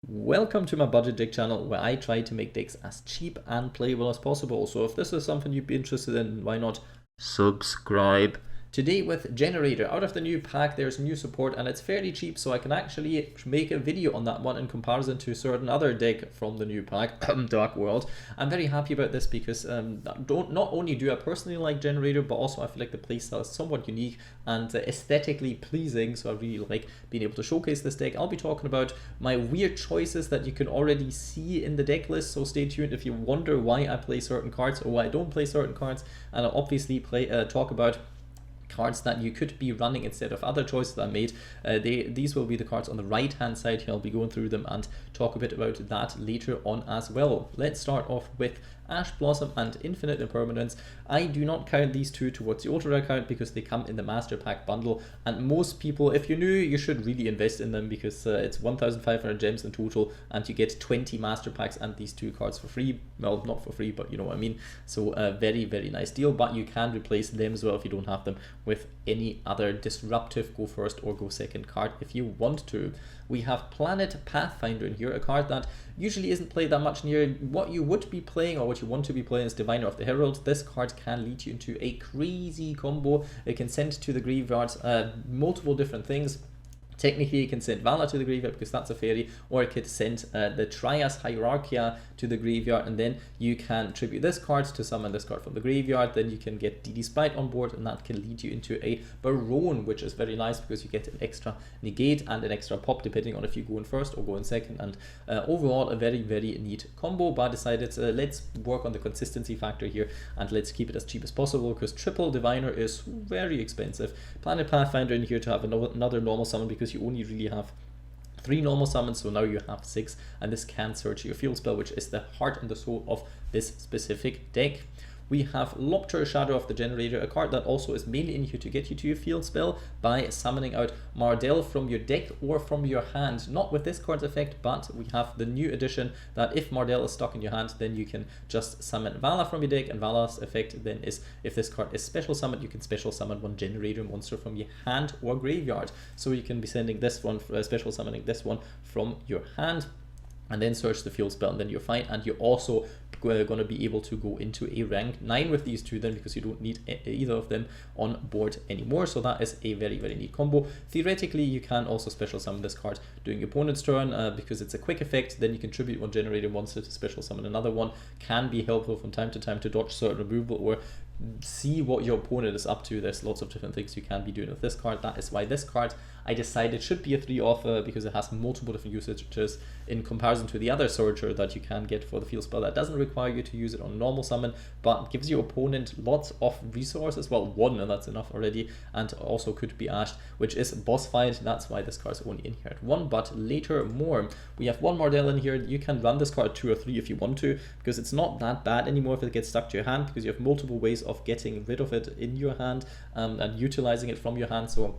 Welcome to my budget deck channel where I try to make decks as cheap and playable as possible. So if this is something you'd be interested in, why not subscribe? Today with Generaider, out of the new pack there's new support and it's fairly cheap, so I can actually make a video on that one in comparison to a certain other deck from the new pack, Dark World. I'm very happy about this because not only do I personally like Generaider, but also I feel like the playstyle is somewhat unique and aesthetically pleasing, so I really like being able to showcase this deck. I'll be talking about my weird choices that you can already see in the deck list, so stay tuned if you wonder why I play certain cards or why I don't play certain cards, and I'll obviously talk about cards that you could be running instead of other choices I made. These will be the cards on the right hand side here. I'll be going through them and talk a bit about that later on as well. Let's start off with Ash Blossom and Infinite Impermanence. I do not count these two towards the auto account because they come in the Master Pack bundle, and most people, if you're new, you should really invest in them because it's 1,500 gems in total and you get 20 Master Packs and these two cards for free. Well, not for free, but you know what I mean. So a very nice deal, but you can replace them as well if you don't have them with any other disruptive go first or go second card if you want to. We have Planet Pathfinder in here, a card that usually isn't played that much near. What you would be playing or what you want to be playing is Diviner of the Herald. This card can lead you into a crazy combo. It can send to the graveyard multiple different things. Technically, you can send Vala to the graveyard because that's a fairy, or it could send the Trias Hierarchia to the graveyard, and then you can tribute this card to summon this card from the graveyard. Then you can get DD Spite on board, and that can lead you into a Baron, which is very nice because you get an extra negate and an extra pop depending on if you go in first or go in second. And overall, a very neat combo. But I decided let's work on the consistency factor here and let's keep it as cheap as possible because triple Diviner is very expensive. Planet Pathfinder in here to have another normal summon because you only really have 3 normal summons, so now you have 6, and this can search your field spell, which is the heart and the soul of this specific deck. We have Loptr, Shadow of the Generator, a card that also is mainly in here to get you to your field spell by summoning out Mardel from your deck or from your hand. Not with this card's effect, but we have the new addition that if Mardel is stuck in your hand, then you can just summon Vala from your deck, and Vala's effect then is if this card is special summoned, you can special summon one Generator monster from your hand or graveyard. So you can be sending this one, special summoning this one from your hand, and then search the field spell, and then you're fine. And you're also going to be able to go into a rank 9 with these two then, because you don't need either of them on board anymore. So that is a very neat combo. Theoretically, you can also special summon this card during your opponent's turn because it's a quick effect. Then you can tribute one Generator monster to special summon another one. Can be helpful from time to time to dodge certain removal or see what your opponent is up to. There's lots of different things you can be doing with this card. That is why this card I decided should be a 3-off because it has multiple different usages in comparison to the other Searcher that you can get for the field spell that doesn't require you to use it on normal summon, but gives your opponent lots of resources. Well, 1, and that's enough already, and also could be ashed, which is boss fight. That's why this card is only in here at 1, but later more. We have 1 Mardel in here. You can run this card 2 or 3 if you want to, because it's not that bad anymore if it gets stuck to your hand, because you have multiple ways of getting rid of it in your hand and utilizing it from your hand. So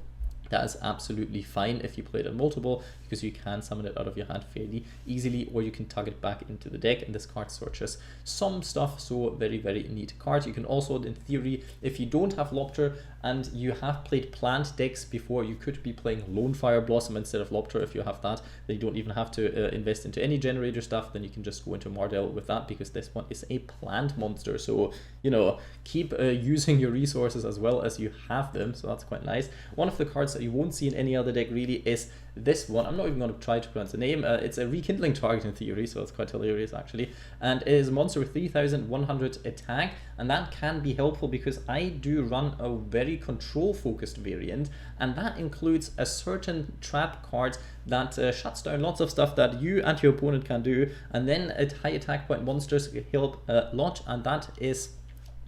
that is absolutely fine if you play it on multiple, because you can summon it out of your hand fairly easily, or you can tug it back into the deck, and this card searches some stuff. So very neat card. You can also, in theory, if you don't have Loptr and you have played plant decks before, you could be playing Lone Fire Blossom instead of Loptr. If you have that, then you don't even have to invest into any Generator stuff. Then you can just go into Mardel with that, because this one is a plant monster. So, you know, keep using your resources as well as you have them. So that's quite nice. One of the cards that you won't see in any other deck really is this one. I'm not even going to try to pronounce the name. It's a rekindling target in theory, so it's quite hilarious actually, and it is a monster with 3100 attack, and that can be helpful because I do run a very control focused variant, and that includes a certain trap card that shuts down lots of stuff that you and your opponent can do, and then at high attack point monsters help a lot, and that is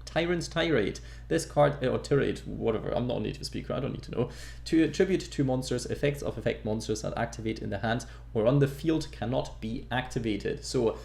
Tyrant's Tirade. This card, or Tirade, whatever, I'm not a native speaker, I don't need to know. To attribute to monsters, effects of effect monsters that activate in the hand or on the field cannot be activated. So,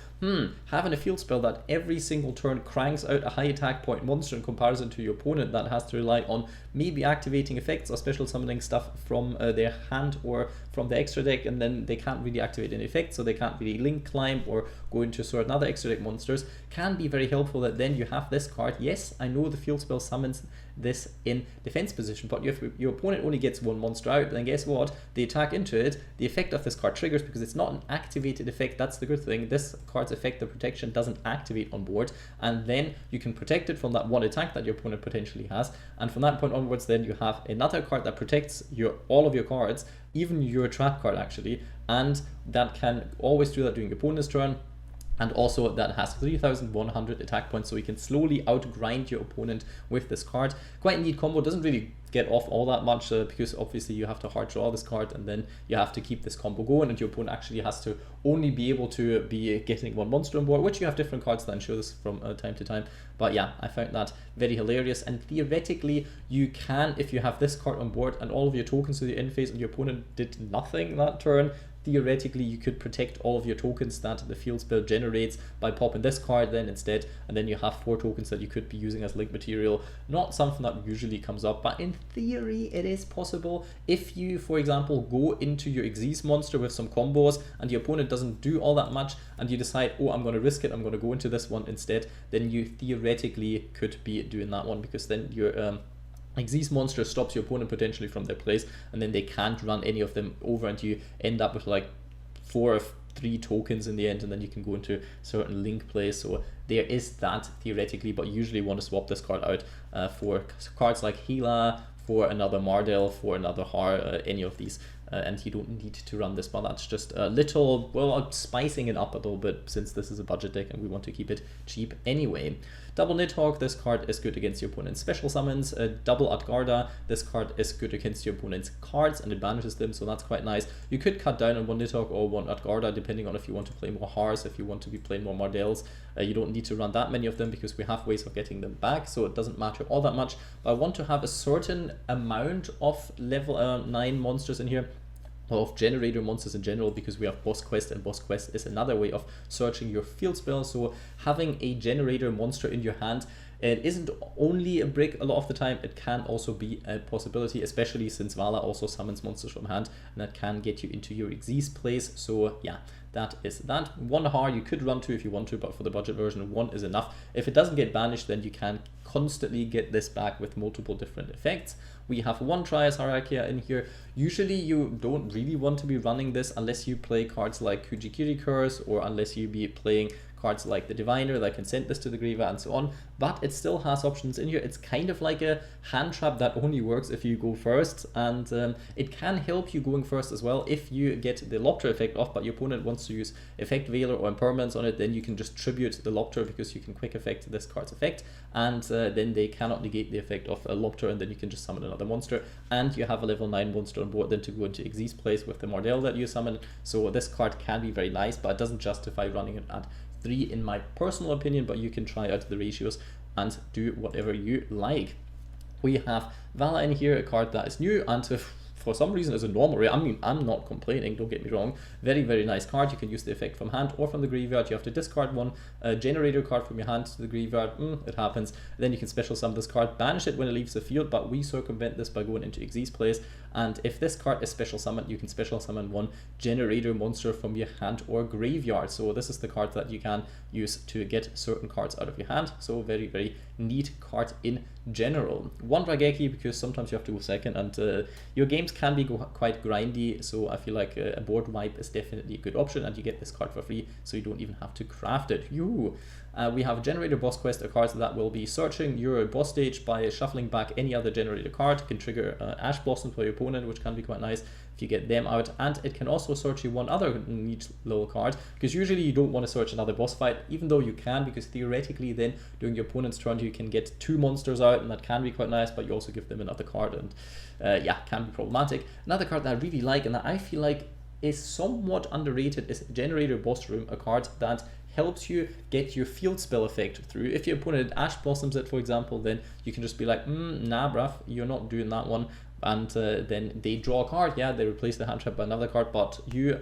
having a field spell that every single turn cranks out a high attack point monster in comparison to your opponent that has to rely on maybe activating effects or special summoning stuff from their hand or from the extra deck, and then they can't really activate any effects, so they can't really link climb or go into certain other extra deck monsters, can be very helpful that then you have this card. Yes, I know the field spell summons this in defense position. But if your opponent only gets one monster out, then guess what? They attack into it, the effect of this card triggers because it's not an activated effect. That's the good thing. This card's effect, the protection, doesn't activate on board, and then you can protect it from that one attack that your opponent potentially has. And from that point onwards, then you have another card that protects all of your cards, even your trap card actually, and that can always do that during your opponent's turn. And also that has 3,100 attack points, so you can slowly outgrind your opponent with this card. Quite a neat combo, doesn't really get off all that much because obviously you have to hard draw this card and then you have to keep this combo going, and your opponent actually has to only be able to be getting one monster on board, which you have different cards that ensure this from time to time. But yeah, I found that very hilarious, and theoretically you can, if you have this card on board and all of your tokens to the end phase and your opponent did nothing that turn, theoretically you could protect all of your tokens that the field spell generates by popping this card then instead, and then you have 4 tokens that you could be using as link material. Not something that usually comes up, but in theory it is possible. If you, for example, go into your Xyz monster with some combos and your opponent doesn't do all that much and you decide, oh, I'm going to risk it, I'm going to go into this one instead, then you theoretically could be doing that one, because then your Xyz monster stops your opponent potentially from their plays, and then they can't run any of them over, and you end up with like 4 of 3 tokens in the end, and then you can go into certain link plays. So there is that theoretically, but usually want to swap this card out for cards like Vala, for another Mardel, for another Harr, any of these. And you don't need to run this, but that's just a little, well, spicing it up a little bit since this is a budget deck and we want to keep it cheap anyway. Double Nidhogg, this card is good against your opponent's special summons. Double Utgarda, this card is good against your opponent's cards and it banishes them, so that's quite nice. You could cut down on one Nidhogg or one Utgarda depending on if you want to play more Harrs, if you want to be playing more Mardels. You don't need to run that many of them because we have ways of getting them back, so it doesn't matter all that much. But I want to have a certain amount of level 9 monsters in here, of generator monsters in general, because we have boss quest, and boss quest is another way of searching your field spell. So having a generator monster in your hand, it isn't only a brick a lot of the time, it can also be a possibility, especially since Vala also summons monsters from hand, and that can get you into your Xyz plays. So yeah, that is that. One Harr you could run 2 if you want to, but for the budget version 1 is enough. If it doesn't get banished, then you can constantly get this back with multiple different effects. We have 1 Trias Hierarchia in here. Usually you don't really want to be running this unless you play cards like Kujikiri Curse, or unless you be playing cards like the Diviner that can send this to the graveyard and so on, but it still has options in here. It's kind of like a hand trap that only works if you go first, and it can help you going first as well. If you get the Loptr effect off but your opponent wants to use Effect Veiler or Impermanence on it, then you can just tribute the Loptr because you can quick effect this card's effect, and then they cannot negate the effect of a Loptr, and then you can just summon another monster, and you have a level 9 monster on board then to go into Xyz place with the Mardel that you summon. So this card can be very nice, but it doesn't justify running it at 3 in my personal opinion, but you can try out the ratios and do whatever you like. We have Vala in here, a card that is new, and for some reason is a normal rare. I mean, I'm not complaining, don't get me wrong. Very, very nice card. You can use the effect from hand or from the graveyard. You have to discard one generator card from your hand to the graveyard. It happens. Then you can special summon this card, banish it when it leaves the field, but we circumvent this by going into Xyz place. And if this card is special summoned, you can special summon 1 generator monster from your hand or graveyard. So this is the card that you can use to get certain cards out of your hand. So very, very neat card in general. 1 Raigeki, because sometimes you have to go second, and your games can be quite grindy, so I feel like a board wipe is definitely a good option, and you get this card for free, so you don't even have to craft it. We have Generator Boss Quest, a card that will be searching your boss stage by shuffling back any other generator card. It can trigger Ash Blossom for your opponent, which can be quite nice if you get them out, and it can also search you one other neat little card, because usually you don't want to search another boss fight, even though you can, because theoretically then during your opponent's turn you can get 2 monsters out, and that can be quite nice, but you also give them another card, and yeah, can be problematic. Another card that I really like and that I feel like is somewhat underrated is Generator Boss Room, a card that helps you get your field spell effect through. If your opponent Ash Blossoms it, for example, then you can just be like, nah bruv, you're not doing that one, and then they draw a card. Yeah, they replace the hand trap by another card, but you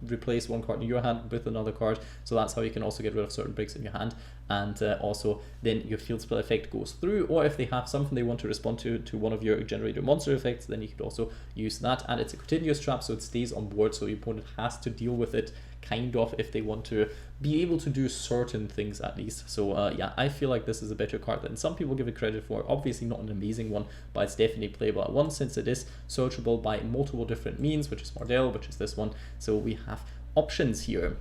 replace one card in your hand with another card, so that's how you can also get rid of certain bricks in your hand, and also then your field spell effect goes through. Or if they have something they want to respond to one of your generator monster effects, then you could also use that, and it's a continuous trap, so it stays on board, so your opponent has to deal with it kind of, if they want to be able to do certain things at least. So yeah, I feel like this is a better card than some people give it credit for. Obviously not an amazing one, but it's definitely playable at once, since it is searchable by multiple different means, which is Mardel, which is this one. So we have options here.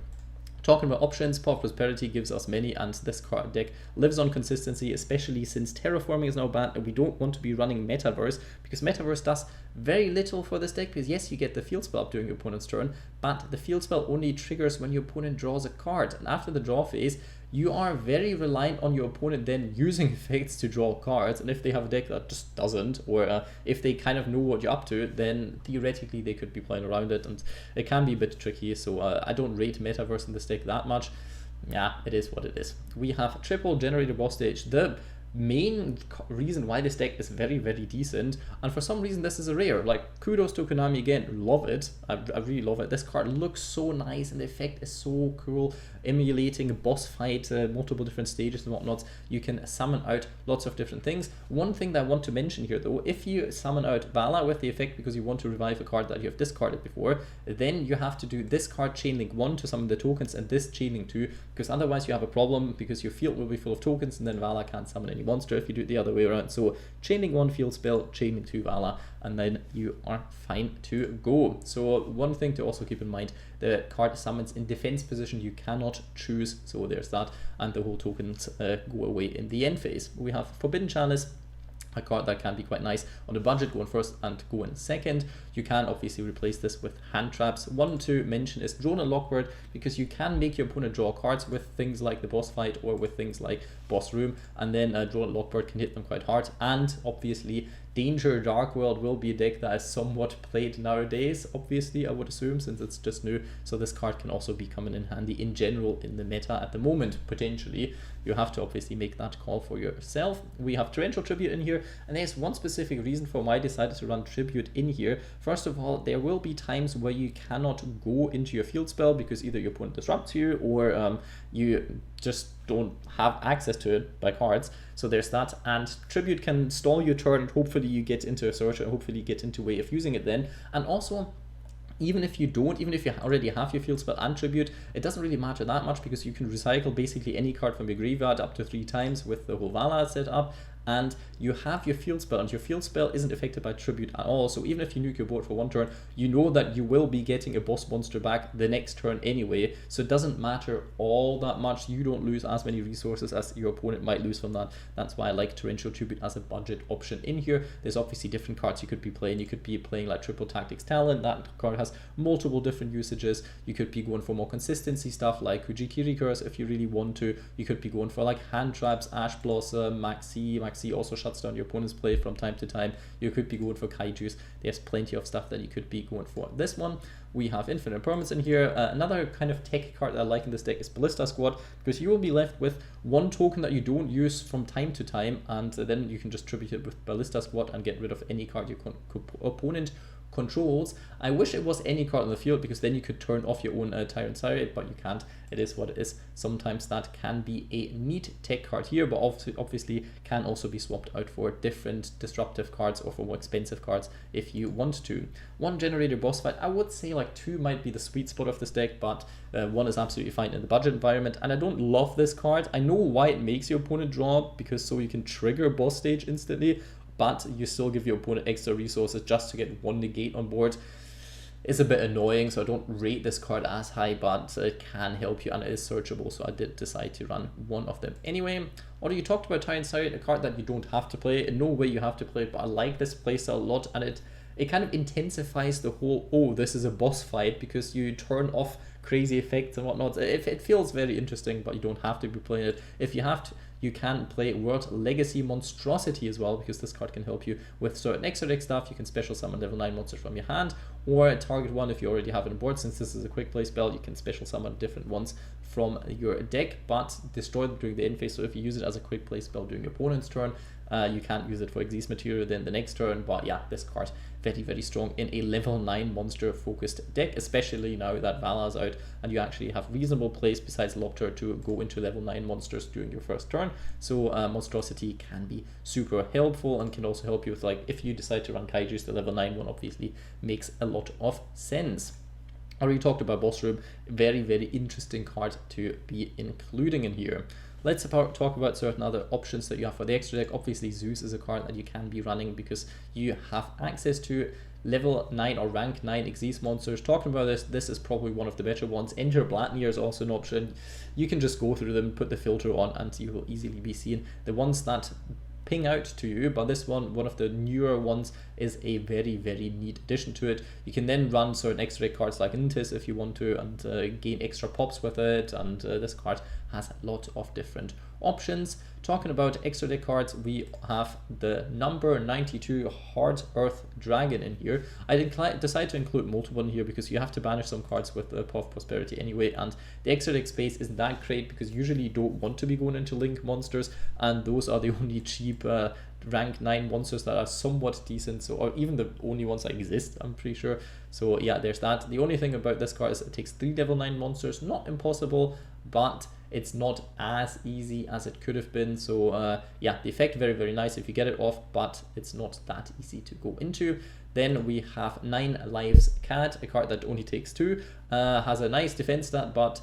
Talking about options, Path of Prosperity gives us many, and this card deck lives on consistency, especially since terraforming is now banned and we don't want to be running Metaverse, because Metaverse does very little for this deck, because yes, you get the field spell up during your opponent's turn, but the field spell only triggers when your opponent draws a card, and after the draw phase, you are very reliant on your opponent then using effects to draw cards, and if they have a deck that just doesn't, or if they kind of know what you're up to, then theoretically they could be playing around it, and it can be a bit tricky. So I don't rate Metaverse in this deck that much. Yeah, it is what it is. We have triple Generator boss stage. The main reason why this deck is very, very decent, and for some reason this is a rare, like, kudos to Konami again, love it. I really love it. This card looks so nice and the effect is so cool, emulating a boss fight, multiple different stages and whatnot. You can summon out lots of different things. One thing that I want to mention here though, if you summon out Vala with the effect because you want to revive a card that you have discarded before, then you have to do this card Chainlink 1 to summon the tokens and this Chainlink 2, because otherwise you have a problem, because your field will be full of tokens and then Vala can't summon any monster if you do it the other way around. So Chainlink 1 field spell, Chainlink 2 Vala, and then you are fine to go. So one thing to also keep in mind, the card summons in defense position, you cannot choose, so there's that, and the whole tokens go away in the end phase. We have Forbidden Chalice, a card that can be quite nice on the budget, going first and going second. You can obviously replace this with hand traps. One to mention is Drone and Lockbird, because you can make your opponent draw cards with things like the boss fight or with things like boss room, and then Drone and Lockbird can hit them quite hard. And obviously Danger Dark World will be a deck that is somewhat played nowadays, obviously, I would assume, since it's just new. So this card can also be coming in handy in general in the meta at the moment, potentially. You have to obviously make that call for yourself. We have Torrential Tribute in here, and there's one specific reason for why I decided to run Tribute in here. First of all, there will be times where you cannot go into your field spell because either your opponent disrupts you or you just don't have access to it by cards. So there's that, and Tribute can stall your turn, and hopefully you get into a search, and hopefully you get into a way of using it then. And also, even if you already have your field spell and Tribute, it doesn't really matter that much, because you can recycle basically any card from your graveyard up to 3 times with the whole Vala set up, and you have your field spell, and your field spell isn't affected by Tribute at all. So even if you nuke your board for 1 turn, you know that you will be getting a boss monster back the next turn anyway, so it doesn't matter all that much. You don't lose as many resources as your opponent might lose from that. That's why I like Torrential Tribute as a budget option in here. There's obviously different cards you could be playing. You could be playing like Triple Tactics Talent. That card has multiple different usages. You could be going for more consistency stuff like Hujikiri Curse if you really want to. You could be going for like hand traps, Ash Blossom, Maxi also shuts down your opponent's play from time to time. You could be going for Kaijus. There's plenty of stuff that you could be going for. This one, we have Infinite Impermanence in here. Another kind of tech card that I like in this deck is Ballista Squad, because you will be left with 1 token that you don't use from time to time, and then you can just tribute it with Ballista Squad and get rid of any card your opponent controls. I wish it was any card on the field, because then you could turn off your own Tyrant Seidhr, but you can't. It is what it is. Sometimes that can be a neat tech card here, but obviously can also be swapped out for different disruptive cards or for more expensive cards if you want to. 1 Generator boss fight, I would say like 2 might be the sweet spot of this deck, but 1 is absolutely fine in the budget environment, and I don't love this card. I know why it makes your opponent draw, because so you can trigger boss stage instantly, but you still give your opponent extra resources just to get 1 negate on board. It's a bit annoying, so I don't rate this card as high, but it can help you and it is searchable, so I did decide to run 1 of them anyway. Although you talked about Tyrant Seidhr, a card that you don't have to play. In no way you have to play it, but I like this playstyle a lot, and it kind of intensifies the whole, oh, this is a boss fight, because you turn off crazy effects and whatnot. It feels very interesting, but you don't have to be playing it. If you have to, you can play World Legacy Monstrosity as well, because this card can help you with certain extra deck stuff. You can special summon level 9 monsters from your hand, or target one if you already have it on board. Since this is a quick play spell, you can special summon different ones from your deck, but destroy them during the end phase. So if you use it as a quick play spell during your opponent's turn, you can't use it for Xyz material then the next turn. But yeah, this card very, very strong in a level 9 monster focused deck, especially now that Vala is out and you actually have reasonable plays besides Loptr to go into level 9 monsters during your first turn. So Monstrosity can be super helpful and can also help you with, like, if you decide to run Kaijus, the level 9 one obviously makes a lot of sense. already talked about Boss Room, very, very interesting card to be including in here. Let's talk about certain other options that you have for the extra deck. Obviously, Zeus is a card that you can be running because you have access to level 9 or rank 9 Xyz monsters. Talking about this is probably one of the better ones. Enter Blatnir is also an option. You can just go through them, put the filter on, and you will easily be seen. The ones that ping out to you, but this one of the newer ones, is a very, very neat addition to it. You can then run certain extra cards like Intis if you want to, and gain extra pops with it, and this card has a lot of different options. Talking about extra deck cards, we have the number 92 Hard Earth Dragon in here. I decided to include multiple in here because you have to banish some cards with the Paw of Prosperity anyway, and the extra deck space isn't that great because usually you don't want to be going into Link monsters, and those are the only cheap rank 9 monsters that are somewhat decent, so, or even the only ones that exist, I'm pretty sure. So yeah, there's that. The only thing about this card is it takes 3 level 9 monsters. Not impossible, but it's not as easy as it could have been. So yeah, the effect very, very nice if you get it off, but it's not that easy to go into. Then we have 9 Lives Cat, a card that only takes 2, has a nice defense stat, but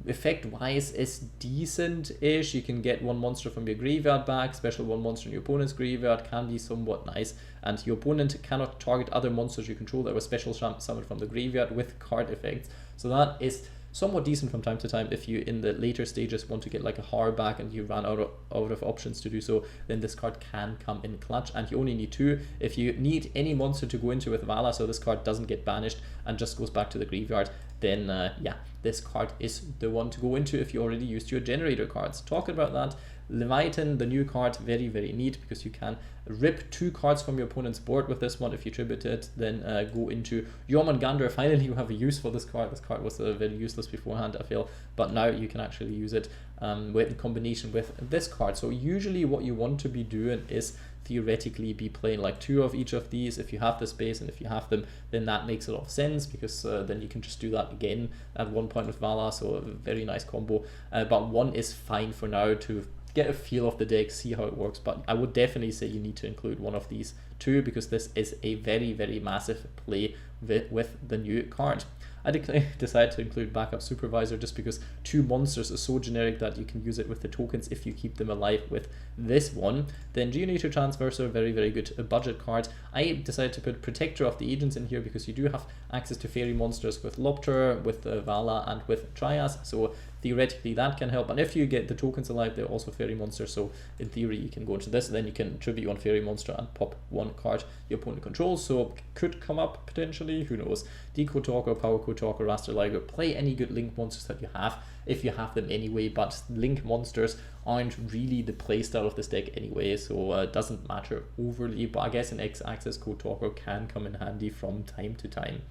effect wise is decent-ish. You can get 1 monster from your graveyard back, special 1 monster in your opponent's graveyard, can be somewhat nice, and your opponent cannot target other monsters you control that were special summoned from the graveyard with card effects. So that is somewhat decent from time to time. If you in the later stages want to get like a Harr back and you run out of options to do so, then this card can come in clutch, and you only need 2. If you need any monster to go into with Vala, so this card doesn't get banished and just goes back to the graveyard, then yeah, this card is the one to go into if you already used your Generator cards. Talking about that, Leviathan, the new card, very, very neat because you can rip 2 cards from your opponent's board with this one if you tribute it, then go into Jormungandr. Finally, you have a use for this card. This card was very useless beforehand, I feel, but now you can actually use it in combination with this card. So usually what you want to be doing is theoretically be playing like 2 of each of these if you have the space, and if you have them, then that makes a lot of sense because then you can just do that again at one point with Vala, so a very nice combo. But 1 is fine for now to get a feel of the deck, see how it works, but I would definitely say you need to include 1 of these 2 because this is a very, very massive play with the new card. I decided to include Backup Supervisor just because 2 monsters is so generic that you can use it with the tokens if you keep them alive with this one. Then Geonator Transverser, very, very good budget card. I decided to put Protector of the Agents in here because you do have access to fairy monsters with Loptr, with Vala, and with Trias, so theoretically that can help. And if you get the tokens alive, they're also fairy monsters, so in theory you can go into this, then you can tribute 1 fairy monster and pop 1 card your opponent controls, so could come up potentially, who knows. Decode Talker, Power Code Talker, Raster Liger, play any good Link monsters that you have, if you have them anyway, but Link monsters aren't really the playstyle of this deck anyway, so it doesn't matter overly, but I guess an X-Axis Code Talker can come in handy from time to time.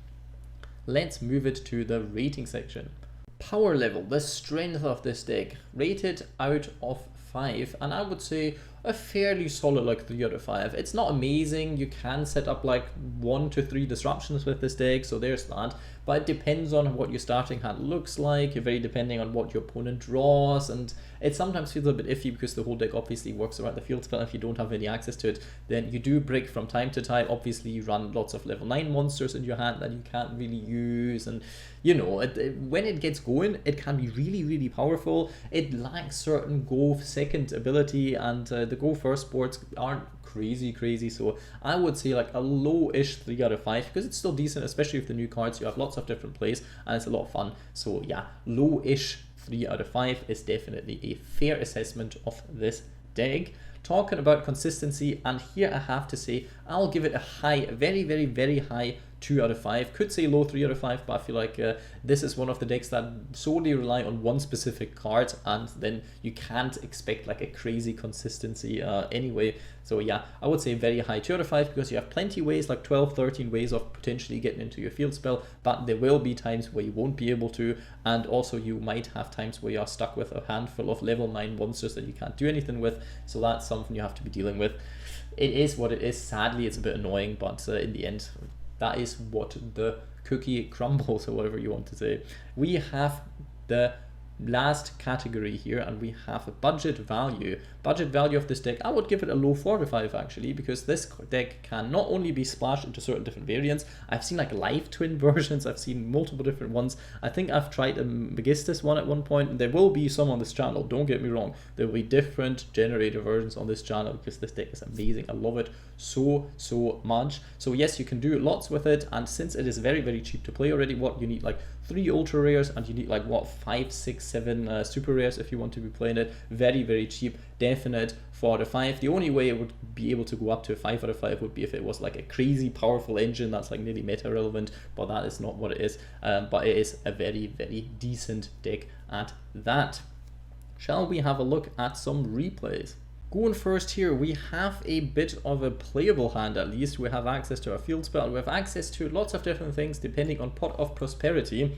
Let's move it to the rating section. Power level, the strength of this deck, rated out of 5, and I would say a fairly solid like 3 out of 5. It's not amazing, you can set up like 1 to 3 disruptions with this deck, so there's that, but it depends on what your starting hand looks like, very depending on what your opponent draws, and it sometimes feels a bit iffy because the whole deck obviously works around the field spell. If you don't have any access to it, then you do break from time to time. Obviously you run lots of level 9 monsters in your hand that you can't really use, and you know, when it gets going, it can be really, really powerful. It lacks certain go second ability, and the go first boards aren't crazy, so I would say like a low-ish 3 out of 5 because it's still decent, especially with the new cards. You have lots of different plays and it's a lot of fun, so yeah, low-ish 3 out of 5 is definitely a fair assessment of this deck. Talking about consistency, and here I have to say I'll give it a high, very, very, very high 2 out of 5. Could say low 3 out of 5, but I feel like this is one of the decks that solely rely on one specific card, and then you can't expect like a crazy consistency anyway. So yeah, I would say very high 2 out of 5 because you have plenty ways, like 12, 13 ways of potentially getting into your field spell, but there will be times where you won't be able to, and also you might have times where you are stuck with a handful of level 9 monsters that you can't do anything with, so that's something you have to be dealing with. It is what it is. Sadly, it's a bit annoying, but in the end, that is what the cookie crumbles, or whatever you want to say. We have the last category here, and we have a budget value. Budget value of this deck, I would give it a low 45 actually, because this deck can not only be splashed into certain different variants. I've seen like live twin versions, I've seen multiple different ones. I think I've tried a Megistus one at one point, and there will be some on this channel, don't get me wrong. There will be different Generator versions on this channel, because this deck is amazing. I love it so much. So yes, you can do lots with it, and since it is very cheap to play already, what you need like 3 ultra rares, and you need like what 5, 6, 7 super rares if you want to be playing it. Very cheap, definite 4 out of 5. The only way it would be able to go up to a 5 out of 5 would be if it was like a crazy powerful engine that's like nearly meta relevant, but that is not what it is. But it is a very decent deck at that. Shall we have a look at some replays? Going first here, we have a bit of a playable hand at least. We have access to our field spell, we have access to lots of different things depending on Pot of Prosperity.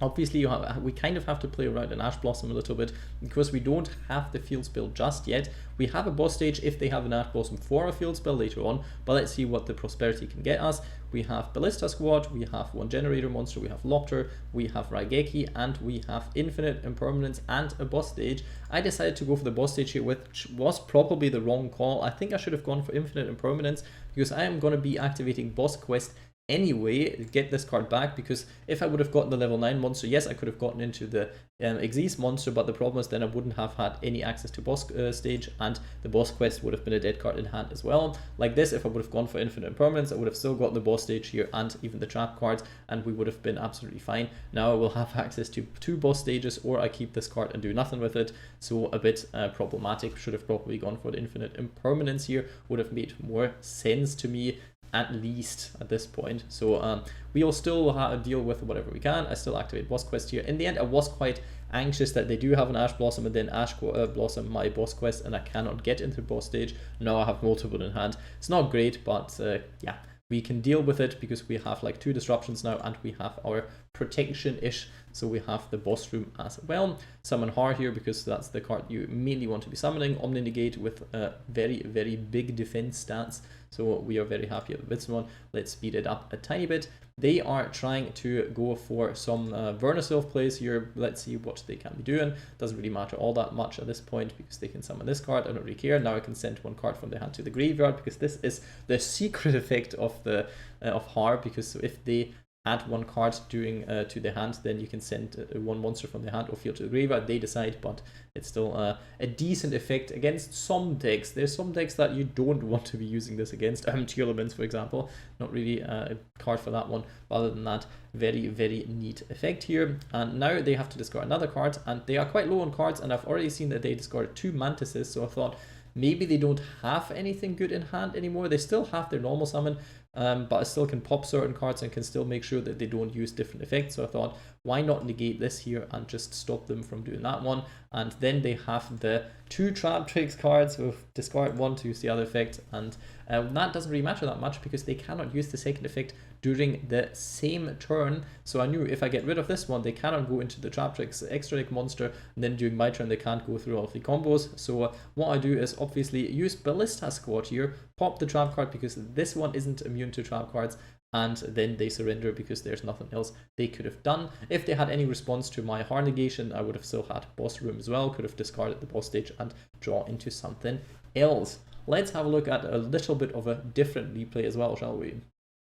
Obviously, we kind of have to play around an Ash Blossom a little bit because we don't have the field spell just yet. We have a boss stage if they have an Ash Blossom for a field spell later on, but let's see what the Prosperity can get us. We have Ballista Squad, we have one Generator monster, we have Loptr, we have Raigeki, and we have Infinite Impermanence and a boss stage. I decided to go for the boss stage here, which was probably the wrong call. I think I should have gone for Infinite Impermanence because I am going to be activating Boss Quest anyway, get this card back, because if I would have gotten the level 9 monster, yes, I could have gotten into the Xyz monster, but the problem is then I wouldn't have had any access to boss stage, and the boss quest would have been a dead card in hand as well. Like this, if I would have gone for Infinite Impermanence, I would have still got the boss stage here and even the trap cards, and we would have been absolutely fine. Now I will have access to 2 boss stages, or I keep this card and do nothing with it, so a bit problematic. Should have probably gone for the Infinite Impermanence here, would have made more sense to me, at least at this point. So we'll still deal with whatever we can. I still activate boss quest here. In the end, I was quite anxious that they do have an Ash Blossom and then Ash Blossom my boss quest, and I cannot get into the boss stage. Now I have multiple in hand. It's not great, but yeah, we can deal with it because we have like 2 disruptions now, and we have our protection-ish. So we have the boss room as well. Summon Harr here because that's the card you mainly want to be summoning. Omni Negate with very big defense stats. So we are very happy with this one. Let's speed it up a tiny bit. They are trying to go for some Vernasilf plays here. Let's see what they can be doing. Doesn't really matter all that much at this point because they can summon this card. I don't really care. Now I can send 1 card from their hand to the graveyard because this is the secret effect of the of Harr, because if they add 1 card during to the hand, then you can send 1 monster from the hand or field to the graveyard. They decide, but it's still a decent effect against some decks. There's some decks that you don't want to be using this against. Tearlaments, for example, not really a card for that one. But other than that, very neat effect here. And now they have to discard another card, and they are quite low on cards, and I've already seen that they discarded 2 Mantises, so I thought maybe they don't have anything good in hand anymore. They still have their normal summon, but I still can pop certain cards and can still make sure that they don't use different effects. So I thought, why not negate this here and just stop them from doing that one? And then they have the 2 Trap Tricks cards with discard 1 to use the other effect, and that doesn't really matter that much because they cannot use the second effect during the same turn. So I knew if I get rid of this one, they cannot go into the Trap Tricks extra deck monster, and then during my turn they can't go through all of the combos. So what I do is obviously use Ballista Squad here, pop the trap card because this one isn't immune to trap cards, and then they surrender because there's nothing else they could have done. If they had any response to my Harr negation, I would have still had boss room as well, could have discarded the boss stage and draw into something else. Let's have a look at a little bit of a different replay as well, shall we?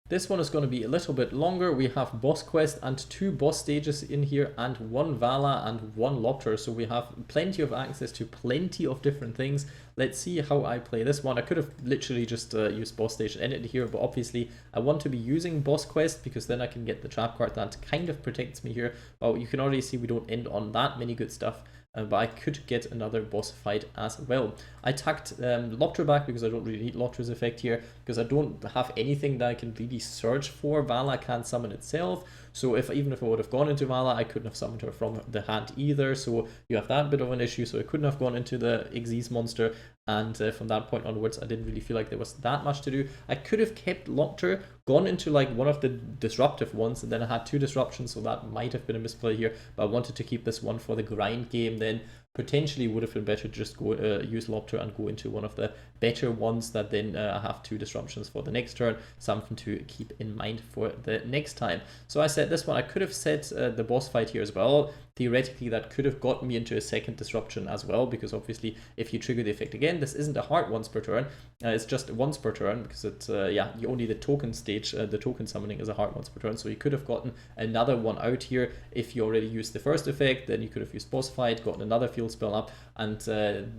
This one is going to be a little bit longer. We have boss quest and 2 boss stages in here, and 1 Vala and 1 Loptr, so we have plenty of access to plenty of different things. Let's see how I play this one. I could have literally just used boss stage and ended here, but obviously I want to be using boss quest because then I can get the trap card that kind of protects me here. But you can already see we don't end on that many good stuff. But I could get another boss fight as well. I tucked Loptr back because I don't really need Loptr's effect here, because I don't have anything that I can really search for. Vala can't summon itself, so even if I would have gone into Vala, I couldn't have summoned her from the hand either, so you have that bit of an issue. So I couldn't have gone into the Xyz monster, and from that point onwards I didn't really feel like there was that much to do. I could have kept Loptr, gone into like one of the disruptive ones, and then I had 2 disruptions, so that might have been a misplay here, but I wanted to keep this one for the grind game. Then potentially would have been better to just go use Loptr and go into one of the better ones that then have 2 disruptions for the next turn, something to keep in mind for the next time. So I said this one, I could have set the boss fight here as well. theoretically that could have gotten me into a second disruption as well, because obviously if you trigger the effect again, this isn't a heart once per turn, it's just once per turn, because it's you only the token stage, the token summoning is a heart once per turn, so you could have gotten another one out here if you already used the first effect. Then you could have used Boss Fight, gotten another field spell up, and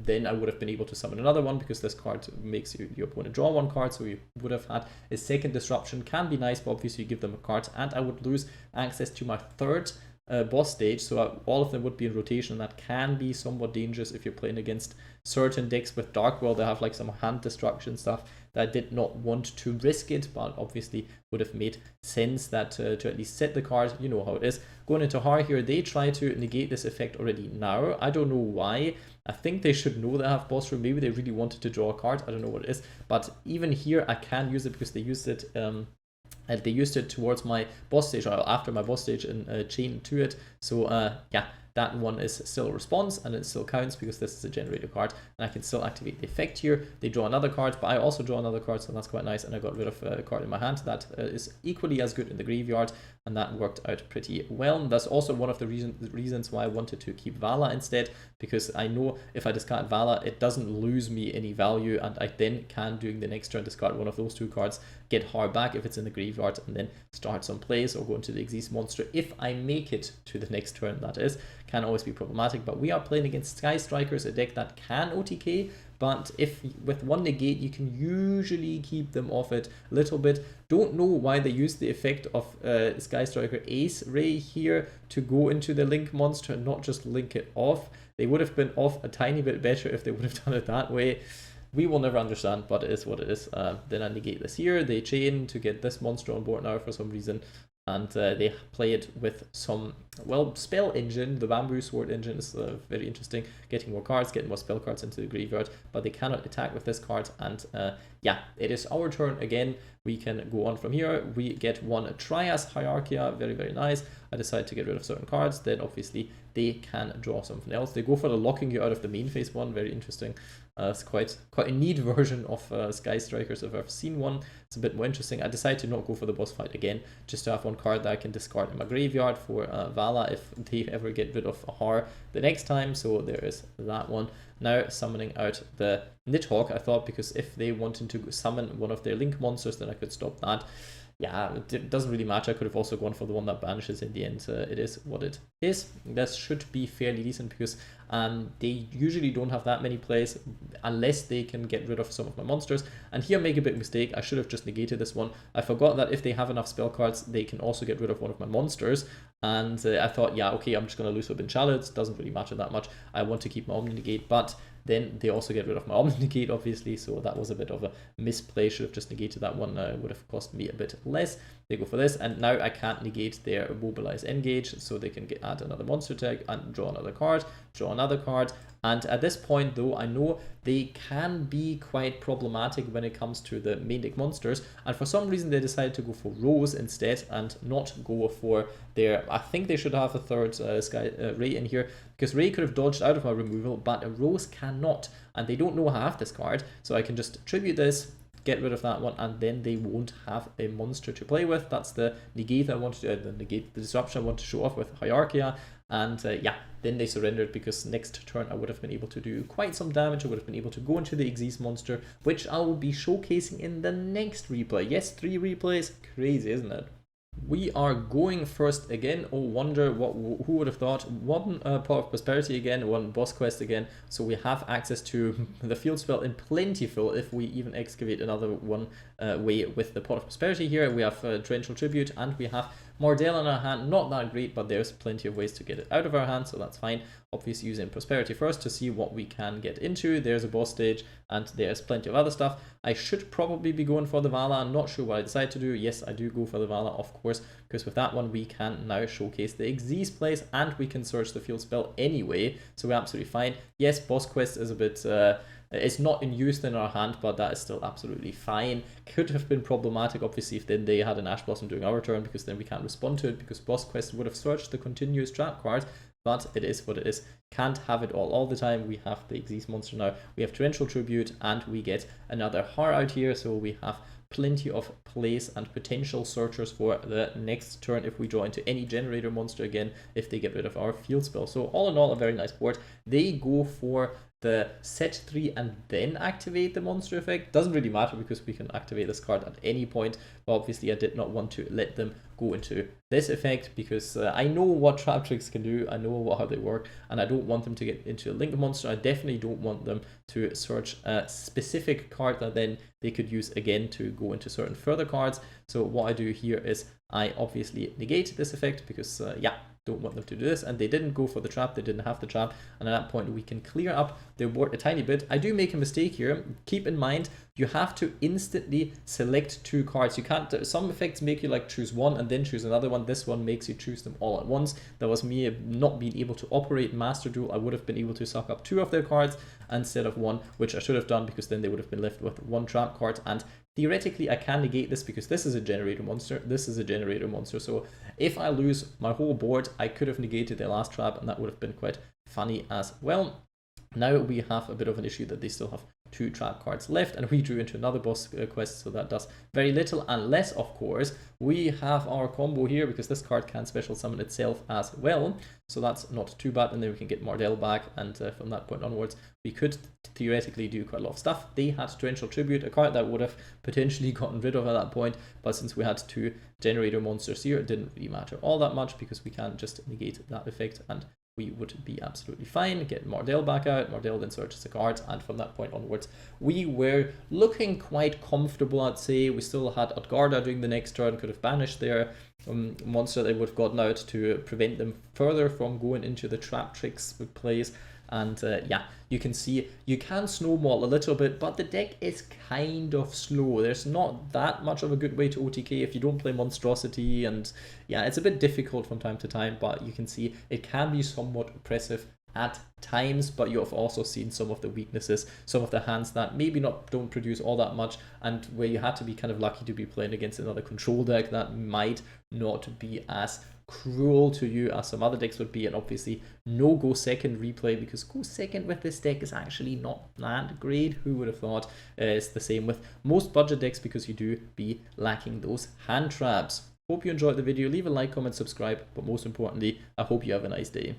then I would have been able to summon another one, because this card makes your opponent draw one card, so you would have had a second disruption. Can be nice, but obviously you give them a card, and I would lose access to my third boss stage, so all of them would be in rotation. That can be somewhat dangerous if you're playing against certain decks with Dark World that have like some hand destruction stuff that I did not want to risk it, but obviously would have made sense that to at least set the card. You know how it is. Going into Harr here, they try to negate this effect already now. I don't know why. I think they should know they have boss room. Maybe they really wanted to draw a card. I don't know what it is, but even here I can use it because they used it they used it towards my boss stage, or after my boss stage, and chain to it. So yeah, that one is still a response, and it still counts because this is a generator card, and I can still activate the effect here. They draw another card, but I also draw another card, so that's quite nice, and I got rid of a card in my hand that is equally as good in the graveyard, and that worked out pretty well. And that's also one of the reasons why I wanted to keep Vala instead, because I know if I discard Vala, it doesn't lose me any value, and I then can, during the next turn, discard one of those two cards, get Harr back if it's in the graveyard, and then start some plays or go into the Exist monster if I make it to the next turn. That is, can always be problematic, but we are playing against Sky Strikers, a deck that can OTK, but if with one negate you can usually keep them off it a little bit. Don't know why they used the effect of Sky Striker Ace Ray here to go into the Link monster and not just link it off. They would have been off a tiny bit better if they would have done it that way. We will never understand, but it is what it is. Then I negate this here. They chain to get this monster on board now for some reason, and they play it with some, well, spell engine. The Bamboo Sword engine is very interesting, getting more cards, getting more spell cards into the graveyard, but they cannot attack with this card. And yeah, it is our turn again. We can go on from here. We get one Trias Hierarchia, very, very nice. I decide to get rid of certain cards, then obviously they can draw something else. They go for the locking you out of the main phase one, very interesting. It's quite a neat version of Sky Strikers if I've seen one. It's a bit more interesting. I decide to not go for the boss fight again, just to have one card that I can discard in my graveyard for Vala if they ever get rid of Harr the next time. So there is that one. Now summoning out the Nidhogg, I thought, because if they wanted to summon one of their Link monsters, then I could stop that. Yeah, it doesn't really matter. I could have also gone for the one that banishes in the end. It is what it is. This should be fairly decent because they usually don't have that many plays unless they can get rid of some of my monsters. And here I make a big mistake. I should have just negated this one. I forgot that if they have enough spell cards, they can also get rid of one of my monsters. And I thought, yeah, okay, I'm just going to lose Forbidden Chalice. Doesn't really matter that much. I want to keep my Omni Negate, but then they also get rid of my Omni Negate, obviously, so that was a bit of a misplay. Should have just negated that one. It would have cost me a bit less. They go for this, and now I can't negate their Mobilize Engage, so they can add another monster tag and draw another card, draw another card. And at this point, though, I know they can be quite problematic when it comes to the main deck monsters. And for some reason, they decided to go for Rose instead and not go for their... I think they should have a third Ray in here, because Ray could have dodged out of my removal, but Rose cannot. And they don't know I have this card, so I can just tribute this, get rid of that one, and then they won't have a monster to play with. That's the negate I wanted to, the disruption I want to show off with Hierarchia. And yeah, then they surrendered because next turn I would have been able to do quite some damage. I would have been able to go into the Exist monster, which I will be showcasing in the next replay. Yes, 3 replays. Crazy, isn't it? We are going first again. Oh, wonder who would have thought. One Pot of Prosperity again, one boss quest again. So we have access to the field spell in plentiful if we even excavate another one way with the Pot of Prosperity here. We have Torrential Tribute, and we have Mardel in our hand. Not that great, but there's plenty of ways to get it out of our hand, so that's fine. Obviously using Prosperity first to see what we can get into. There's a boss stage, and there's plenty of other stuff. I should probably be going for the Vala. I'm not sure what I decide to do. Yes, I do go for the Vala, of course, because with that one we can now showcase the Exist place, and we can search the field spell anyway, so we're absolutely fine. Yes, boss quest is a bit... it's not in use in our hand, but that is still absolutely fine. Could have been problematic, obviously, if then they had an Ash Blossom during our turn, because then we can't respond to it, because boss quest would have searched the continuous trap card. But it is what it is. Can't have it all the time. We have the Exist monster now. We have Torrential Tribute, and we get another Harr out here. So we have plenty of place and potential searchers for the next turn if we draw into any Generator monster again, if they get rid of our field spell. So all in all, a very nice board. They go for the set 3 and then activate the monster effect. Doesn't really matter because we can activate this card at any point, but obviously I did not want to let them go into this effect because I know what trap tricks can do, I know how they work, and I don't want them to get into a link monster. I definitely don't want them to search a specific card that then they could use again to go into certain further cards. So what I do here is I obviously negate this effect because yeah, don't want them to do this, and they didn't go for the trap, they didn't have the trap, and at that point we can clear up their board a tiny bit. I do make a mistake here. Keep in mind, you have to instantly select 2 cards. You can't, some effects make you like choose one and then choose another one. This one makes you choose them all at once. That was me not being able to operate Master Duel. I would have been able to suck up 2 of their cards instead of 1, which I should have done because then they would have been left with 1 trap card. And theoretically, I can negate this because this is a Generator monster, this is a Generator monster. So if I lose my whole board, I could have negated their last trap, and that would have been quite funny as well. Now we have a bit of an issue that they still have 2 trap cards left, and we drew into another boss quest, so that does very little, unless, of course, we have our combo here, because this card can special summon itself as well, so that's not too bad, and then we can get Mardel back, and from that point onwards, we could theoretically do quite a lot of stuff. They had Torrential Tribute, a card that would have potentially gotten rid of at that point, but since we had 2 Generator monsters here, it didn't really matter all that much, because we can just negate that effect, and we would be absolutely fine. Get Mardel back out, Mardel then searches the cards, and from that point onwards, we were looking quite comfortable, I'd say. We still had Utgarda during the next turn, could have banished their monster they would have gotten out to prevent them further from going into the trap tricks plays. And yeah, you can see you can snowball a little bit, but the deck is kind of slow. There's not that much of a good way to OTK if you don't play Monstrosity, and yeah, it's a bit difficult from time to time, but you can see it can be somewhat oppressive at times. But you have also seen some of the weaknesses, some of the hands that maybe don't produce all that much, and where you had to be kind of lucky to be playing against another control deck that might not be as cruel to you as some other decks would be. And obviously no go second replay, because go second with this deck is actually not that great. Who would have thought? It's the same with most budget decks, because you do be lacking those hand traps. Hope you enjoyed the video. Leave a like, comment, subscribe, but most importantly, I hope you have a nice day.